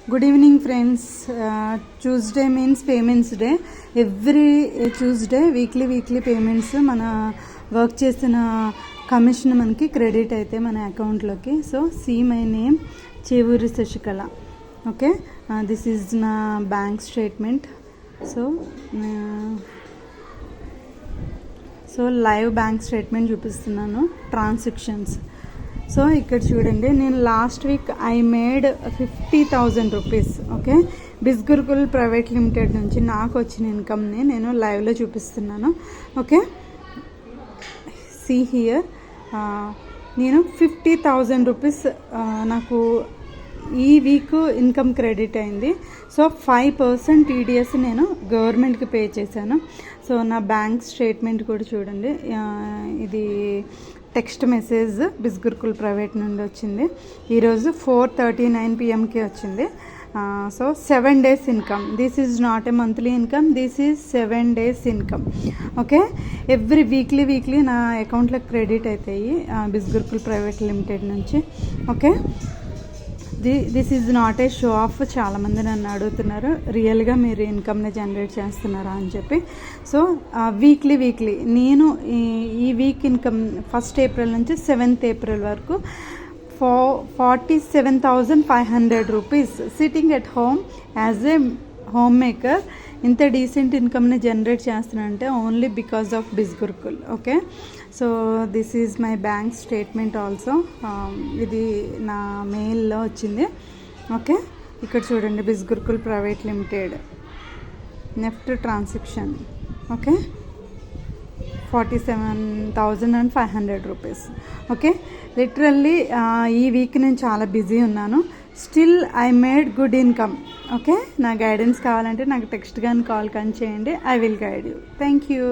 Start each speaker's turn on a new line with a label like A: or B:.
A: Good evening friends. Tuesday means payments day. Every Tuesday weekly payments మన work చేసిన commission మనకి credit అయితే మన అకౌంట్లోకి. So see my name Chevuri Sasikala. Okay, this is నా bank statement. So live bank statement చూపిస్తున్నాను, transactions. So ఇక్కడ చూడండి, నేను last week I made 50,000 rupees. Okay, Bisgurukul private limited నుంచి నాకు వచ్చిన ఇన్కమ్ని నేను లైవ్లో చూపిస్తున్నాను. ఓకే, సీ హియర్, నేను 50,000 రూపీస్ నాకు ఈ వీక్ ఇన్కమ్ క్రెడిట్ అయింది. సో 5% టీడీఎస్ నేను గవర్నమెంట్కి పే చేశాను. సో నా బ్యాంక్ స్టేట్మెంట్ కూడా చూడండి, ఇది టెక్స్ట్ మెసేజ్ బిస్గురుకుల్ ప్రైవేట్ నుండి వచ్చింది. ఈరోజు 4:39 PM వచ్చింది. So 7 days income. This is not a monthly income, this is 7 days income. Okay, every weekly నా అకౌంట్లోకి క్రెడిట్ అవుతాయి బిస్గురుకుల్ ప్రైవేట్ లిమిటెడ్ నుంచి. Okay, this is not a show off. చాలామంది నన్ను అడుగుతున్నారు రియల్గా మీరు ఇన్కమ్ని జనరేట్ చేస్తున్నారా అని చెప్పి. సో వీక్లీ నేను ఈ వీక్ ఇన్కమ్ 1st April నుంచి 7th April వరకు 47,500 rupees sitting at home as a home maker. ఇంత డీసెంట్ ఇన్కమ్ని జనరేట్ చేస్తున్నానంటే only because of Bisgurukul. Okay, so this is my bank statement also. ఇది నా మెయిల్లో వచ్చింది. ఓకే, ఇక్కడ చూడండి, Bisgurukul private limited NEFT transaction. Okay, 47,500 rupees. Okay, literally ఈ వీక్ నేను చాలా బిజీ ఉన్నాను. Still I made good income. Okay, నా గైడెన్స్ కావాలంటే నాకు టెక్స్ట్ కానీ కాల్ కానీ చేయండి, I will guide you. Thank you.